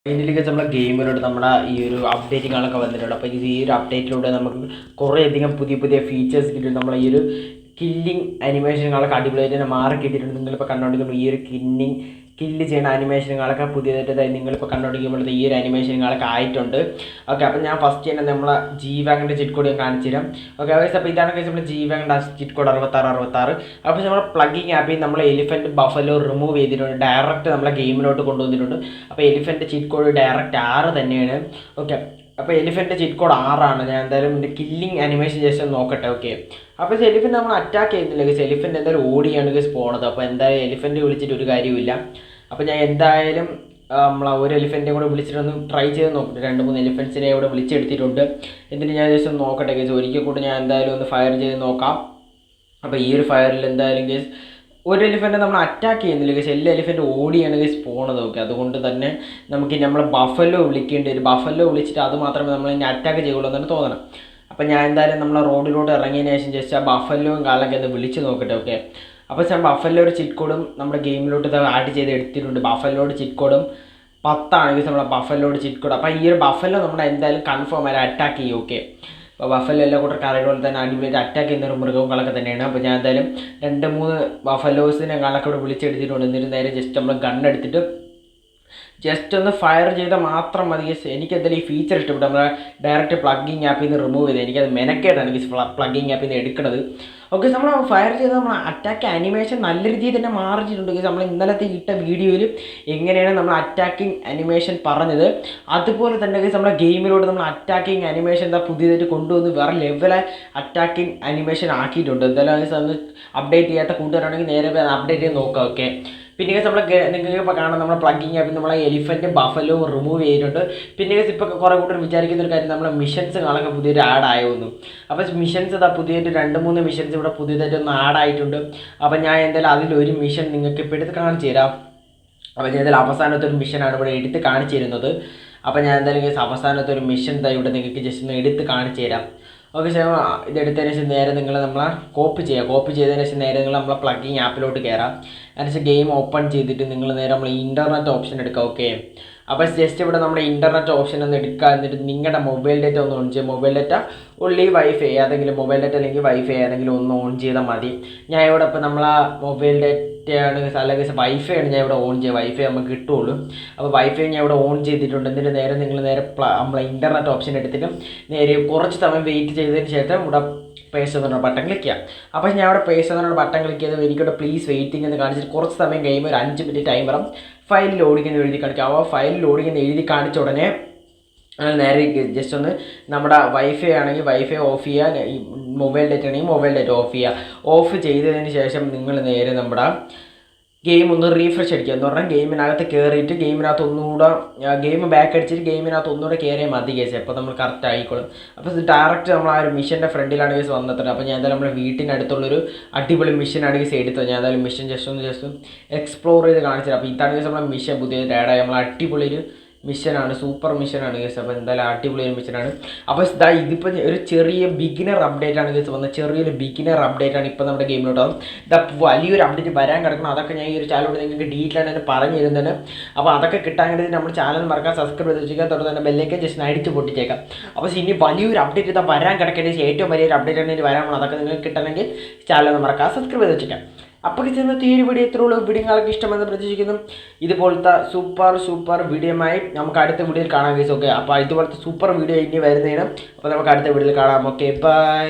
Finally നമ്മളെ ഗെയിമിലൂടെ നമ്മുടെ ഈ ഒരു അപ്ഡേറ്റുകളൊക്കെ വന്നിട്ടുണ്ട്. അപ്പോൾ ഈ ഒരു അപ്ഡേറ്റിലൂടെ നമുക്ക് കുറേയധികം പുതിയ പുതിയ ഫീച്ചേഴ്സ് കിട്ടിയിട്ടുണ്ട്. നമ്മളെ ഈ ഒരു കില്ലിങ് അനിമേഷനുകളൊക്കെ അടിപൊളിയായിട്ട് തന്നെ മാറി കിട്ടിയിട്ടുണ്ട്. നിങ്ങളിപ്പോൾ കണ്ടുകൊണ്ടിരിക്കുമ്പോൾ ഈ ഒരു കില്ല് ചെയ്യുന്ന അനിമേഷനുകളൊക്കെ പുതിയതായിട്ട് നിങ്ങളിപ്പോൾ കണ്ടുകൊണ്ടിരിക്കുമ്പോൾ ഈ ഒരു അനിമേഷനുകളൊക്കെ ആയിട്ടുണ്ട്. ഓക്കെ, അപ്പോൾ ഞാൻ ഫസ്റ്റ് തന്നെ നമ്മളെ ജീവാഗൻ്റെ ചിറ്റ് കോഡ് ഞാൻ കാണിച്ചു തരാം. ഓക്കെ, അപ്പോൾ ഇതാണ് നമ്മൾ ജീവാഗൻ്റെ ചിറ്റ് കോഡ് 6666. അപ്പോൾ നമ്മൾ പ്ലഗിങ് ആപ്പിൽ നമ്മൾ എലിഫൻറ്റ് ബഫലോ റിമൂവ് ചെയ്തിട്ടുണ്ട്. ഡയറക്റ്റ് നമ്മളെ ഗെയിമിലോട്ട് കൊണ്ടുവന്നിട്ടുണ്ട്. അപ്പോൾ എലിഫൻറ്റ് ചിറ്റ് കോഡ് ഡയറക്റ്റ് 6 തന്നെയാണ്. ഓക്കെ, അപ്പോൾ എലിഫൻറ്റ് ചിറ്റ് കോഡ് 6ആണ്. ഞാൻ എന്തായാലും ഇതിൻ്റെ കില്ലിങ് അനിമേഷൻ ജസ്റ്റ് നോക്കട്ടെ. ഓക്കെ, അപ്പോൾ എലിഫൻറ്റ് നമ്മൾ അറ്റാക്ക് ചെയ്യുന്നില്ല. എലിഫൻറ്റ് എന്തായാലും ഓടിയാണ് പോണത്. അപ്പോൾ എന്തായാലും എലിഫൻറ്റ് വിളിച്ചിട്ട് ഒരു കാര്യമില്ല. അപ്പോൾ ഞാൻ എന്തായാലും നമ്മൾ ഒരു എലിഫൻറ്റിനെ കൂടെ വിളിച്ചിട്ടൊന്ന് ട്രൈ ചെയ്ത് നോക്കട്ടെ. 2-3 എലിഫൻസിനെ ഇവിടെ വിളിച്ചെടുത്തിട്ടുണ്ട്. എന്നിട്ട് ഞാൻ ജസ്റ്റ് നോക്കട്ടെ കേസ്. ഒരിക്കൽ കൂടെ ഞാൻ എന്തായാലും ഒന്ന് ഫയർ ചെയ്ത് നോക്കാം. അപ്പോൾ ഈ ഒരു ഫയറിൽ എന്തായാലും കേസ് ഒരു എലിഫൻറ്റ് നമ്മൾ അറ്റാക്ക് ചെയ്യുന്നില്ല കേസ്. എല്ലാ എലിഫൻറ്റ് ഓടിയാണ് കേസ് പോണത്. ഓക്കെ, അതുകൊണ്ട് തന്നെ നമുക്ക് നമ്മൾ ബഫല്ലോ വിളിക്കേണ്ടി വരും. ബഫല്ലോ വിളിച്ചിട്ട് അത് മാത്രമേ നമ്മൾ ഇനി അറ്റാക്ക് ചെയ്യുള്ളൂ എന്നാണ് തോന്നണം. അപ്പോൾ ഞാൻ എന്തായാലും നമ്മൾ റോഡിലോട്ട് ഇറങ്ങിയതിന് ശേഷം ജസ്റ്റ് ആ ബഫല്ലോയും കാലൊക്കെ ഒന്ന് വിളിച്ച് നോക്കട്ടെ. ഓക്കെ, അപ്പോൾ ഞാൻ ബഫല്ലോയുടെ ചിറ്റ് കോഡും നമ്മുടെ ഗെയിമിലോട്ട് ആഡ് ചെയ്ത് എടുത്തിട്ടുണ്ട്. ബഫല്ലോയുടെ ചിറ്റ് കോഡും 10 ആണ് നമ്മുടെ ബഫല്ലോയുടെ ചിറ്റ് കോഡ്. അപ്പോൾ ഈ ഒരു ബഫല്ലോ നമ്മുടെ എന്തായാലും കൺഫേം ആയി അറ്റാക്ക് ചെയ്യും. ഓക്കെ, അപ്പോൾ ബഫല്ലോ എല്ലാ കൂട്ടർക്ക് അറിയുന്ന തന്നെ അടിപൊളിയായിട്ട് അറ്റാക്ക് ചെയ്യുന്ന ഒരു മൃഗങ്ങളൊക്കെ തന്നെയാണ്. അപ്പോൾ ഞാൻ എന്തായാലും 2-3 ബഫലോസിനെ കാലൊക്കെ ഇവിടെ വിളിച്ചെടുത്തിട്ടുണ്ട്. എന്നിട്ട് നേരെ ജസ്റ്റ് നമ്മൾ ഗണ്ണെടുത്തിട്ട് ജസ്റ്റ് ഒന്ന് ഫയർ ചെയ്താൽ മാത്രം മതി. എനിക്ക് എന്തായാലും ഈ ഫീച്ചർ ഇഷ്ടപ്പെട്ടു. നമ്മളെ ഡയറക്റ്റ് പ്ലഗിങ് ആപ്പിൽ നിന്ന് റിമൂവ് ചെയ്ത് എനിക്കത് മെനക്കേടാണ് എനിക്ക് പ്ലഗിങ് ആപ്പിൽ നിന്ന് എടുക്കുന്നത്. ഓക്കെ, നമ്മൾ ഫയർ ചെയ്ത് നമ്മൾ അറ്റാക്ക് അനിമേഷൻ നല്ല രീതിയിൽ തന്നെ മാറിയിട്ടുണ്ട്. നമ്മൾ ഇന്നലത്തെ ഇട്ട വീഡിയോയിൽ എങ്ങനെയാണ് നമ്മൾ അറ്റാക്കിങ് അനിമേഷൻ പറഞ്ഞത് അതുപോലെ തന്നെ നമ്മുടെ ഗെയിമിലൂടെ നമ്മൾ അറ്റാക്കിങ് അനിമേഷൻ എന്താ പുതിയതായിട്ട് കൊണ്ടുവന്ന് വേറെ ലെവലെ അറ്റാക്കിങ് അനിമേഷൻ ആക്കിയിട്ടുണ്ട്. എന്തായാലും അപ്ഡേറ്റ് ചെയ്യാത്ത കൂട്ടുകാരാണെങ്കിൽ നേരെ അപ്ഡേറ്റ് ചെയ്ത് നോക്കാം. ഓക്കെ, പിന്നെ നിങ്ങൾക്ക് ഇപ്പോൾ കാണാം നമ്മൾ പ്ലഗിങ് ആപ്പിൽ നമ്മളെ എലിഫൻറ്റ് ബഫലോ റിമൂവ് ചെയ്തിട്ടുണ്ട്. പിന്നെ ഇപ്പോൾ കുറേ കൂട്ടർ വിചാരിക്കുന്ന ഒരു കാര്യം നമ്മളെ മിഷൻസ് കാണാൻ പുതിയൊരു ആഡ് ആയിരുന്നു. അപ്പോൾ മിഷൻസ് ഇതാ പുതിയതായിട്ട് 2-3 മിഷൻസ് ഇവിടെ പുതിയതായിട്ടൊന്ന് ആഡ് ആയിട്ടുണ്ട്. അപ്പോൾ ഞാൻ എന്തായാലും അതിലൊരു മിഷൻ നിങ്ങൾക്ക് ഇപ്പോൾ എടുത്ത് കാണിച്ചു തരാം. അപ്പോൾ ഞാൻ എന്തായാലും അവസാനത്തെ ഒരു മിഷനാണ് ഇവിടെ എടുത്ത് കാണിച്ചു തരുന്നത്. അപ്പോൾ ഞാൻ എന്തായാലും അവസാനത്തെ ഒരു മിഷൻ ഇവിടെ നിങ്ങൾക്ക് ജസ്റ്റ് ഒന്ന് എടുത്ത് കാണിച്ചു തരാം. ഓക്കെ, ഇതെടുത്തതിന് ശേഷം നേരെ നിങ്ങൾ നമ്മളെ കോപ്പി ചെയ്തതിന് ശേഷം നേരെ നിങ്ങൾ നമ്മളെ പ്ലഗിങ് ആപ്പിലോട്ട് കയറാം. അതിനുശേഷം ഗെയിം ഓപ്പൺ ചെയ്തിട്ട് നിങ്ങൾ നേരെ നമ്മൾ ഇൻ്റർനെറ്റ് ഓപ്ഷൻ എടുക്കുക. ഓക്കെ, അപ്പോൾ ജസ്റ്റ് ഇവിടെ നമ്മുടെ ഇൻ്റർനെറ്റ് ഓപ്ഷൻ ഒന്ന് എടുക്കുക. എന്നിട്ട് നിങ്ങളുടെ മൊബൈൽ ഡാറ്റ ഒന്ന് ഓൺ ചെയ്യുക. മൊബൈൽ ഡാറ്റ ഉള്ളി വൈഫൈ ഏതെങ്കിലും മൊബൈൽ ഡാറ്റ അല്ലെങ്കിൽ വൈഫൈ ഏതെങ്കിലും ഒന്ന് ഓൺ ചെയ്താൽ മതി. ഞാൻ ഇവിടെ ഇപ്പോൾ നമ്മളെ മൊബൈൽ ഡാറ്റയാണ് അല്ലെങ്കിൽ വൈഫൈ ആണ് ഞാൻ ഇവിടെ ഓൺ ചെയ്യുക. വൈഫൈ നമുക്ക് കിട്ടുള്ളൂ. അപ്പോൾ വൈഫൈ ഞാൻ ഇവിടെ ഓൺ ചെയ്തിട്ടുണ്ട്. എന്നിട്ട് നേരെ നിങ്ങൾ നേരെ നമ്മളെ ഇൻ്റർനെറ്റ് ഓപ്ഷൻ എടുത്തിട്ട് നേരെ കുറച്ച് സമയം വെയിറ്റ് ചെയ്തതിന് ശേഷം ഇവിടെ പേസ് എന്നുള്ള ബട്ടൺ ക്ലിക്ക് ചെയ്യാം. അപ്പോൾ ഞാൻ അവിടെ പേസ് എന്നുള്ള ബട്ടൺ ക്ലിക്ക് ചെയ്ത് എനിക്കിവിടെ പ്ലീസ് വെയിറ്റിംഗ് എന്ന് കാണിച്ചിട്ട് കുറച്ച് സമയം കഴിയുമ്പോൾ ഒരു 5 മിനിറ്റ് ടൈമറും ഫയൽ ലോഡിംഗ് എന്ന് എഴുതി കാണിക്കുക. അപ്പോൾ ഫയൽ ലോഡിംഗ് എന്ന് എഴുതി കാണിച്ച ഉടനെ നേരെ ജസ്റ്റ് ഒന്ന് നമ്മുടെ വൈഫൈ ആണെങ്കിൽ വൈഫൈ ഓഫ് ചെയ്യുക, മൊബൈൽ ഡാറ്റ ആണെങ്കിൽ മൊബൈൽ ഡാറ്റ ഓഫ് ചെയ്യുക. ഓഫ് ചെയ്തതിന് ശേഷം നിങ്ങൾ നേരെ നമ്മുടെ ഗെയിം ഒന്ന് റീഫ്രഷ് അടിക്കുക. എന്ന് പറഞ്ഞാൽ ഗെയിമിനകത്ത് കയറിയിട്ട് ഗെയിമിനകത്ത് ഒന്നുകൂടെ ഗെയിം ബാക്ക് അടിച്ചിട്ട് ഗെയിമിനകത്ത് ഒന്നുകൂടെ കയറിയാൽ മതി കേസ്. അപ്പോൾ നമ്മൾ കറക്റ്റ് ആയിക്കോളും. അപ്പോൾ ഇത് ഡയറക്റ്റ് നമ്മൾ ആ ഒരു മിഷൻ്റെ ഫ്രണ്ടിലാണ് കേസ് വന്നിട്ടുണ്ട്. അപ്പോൾ ഞാൻ എന്തായാലും നമ്മുടെ വീട്ടിനടുത്തുള്ളൊരു അടിപൊളി മിഷനാണ് കേസ് എടുത്തത്. ഞാൻ എന്തായാലും മിഷൻ ജസ്റ്റ് എക്സ്പ്ലോർ ചെയ്ത് കാണിച്ചത്. അപ്പോൾ ഇതാണ് കേസ് നമ്മളെ മിഷൻ പുതിയത് ആഡ് ആയി. നമ്മൾ അടിപൊളി ഒരു മിഷനാണ്, സൂപ്പർ മിഷനാണ് കേസ്. അപ്പോൾ എന്തായാലും അടിപൊളി ഒരു മിഷനാണ്. അപ്പോൾ ഇതിപ്പോൾ ഒരു ചെറിയ ബിഗിനർ അപ്ഡേറ്റ് ആണ് കേസ് വന്നത്. ചെറിയൊരു ബിഗിനർ അപ്ഡേറ്റ് ആണ് ഇപ്പോൾ നമ്മുടെ ഗെയിമിലോട്ടാകും. വലിയൊരു അപ്ഡേറ്റ് വരാൻ കിടക്കണം. അതൊക്കെ ഞാൻ ഈ ഒരു ചാനലിലൂടെ നിങ്ങൾക്ക് ഡീറ്റെയിൽ ആയിട്ട് പറഞ്ഞു തരുന്നുണ്ട്. അപ്പോൾ അതൊക്കെ കിട്ടാൻ വേണ്ടി നമ്മുടെ ചാനൽ മറക്കാൻ സബ്സ്ക്രൈബ് ചെയ്ത് വെച്ചാൽ തുടർന്ന് തന്നെ ബെല്ലേക്ക് ജസ്റ്റ് അടിച്ച് പൊട്ടിച്ചേക്കാം. അപ്പോൾ ഇനി വലിയൊരു അപ്ഡേറ്റ് ഇതാ വരാൻ കിടക്കേണ്ട ഏറ്റവും വലിയൊരു അപ്ഡേറ്റ് ആണ് വരാൻ പോകണം. അതൊക്കെ നിങ്ങൾക്ക് കിട്ടണമെങ്കിൽ ചാനൽ മറക്കാൻ സബ്സ്ക്രൈബ് ചെയ്ത് വെച്ചേക്കാം. അപ്പോൾ ഇന്നത്തെ ഈ ഒരു വീഡിയോ എത്രയുള്ളൂ. വീഡിയോ നിങ്ങൾക്ക് ഇഷ്ടമെന്ന് പ്രതീക്ഷിക്കുന്നു. ഇതുപോലത്തെ സൂപ്പർ വീഡിയോയുമായി നമുക്ക് അടുത്ത വീഡിയോയിൽ കാണാൻ കേസ്. ഓക്കെ, അപ്പോൾ ഇതുപോലത്തെ സൂപ്പർ വീഡിയോ ഇനി വരുന്നതിനും അപ്പോൾ നമുക്ക് അടുത്ത വീഡിയോയിൽ കാണാം. Okay, by.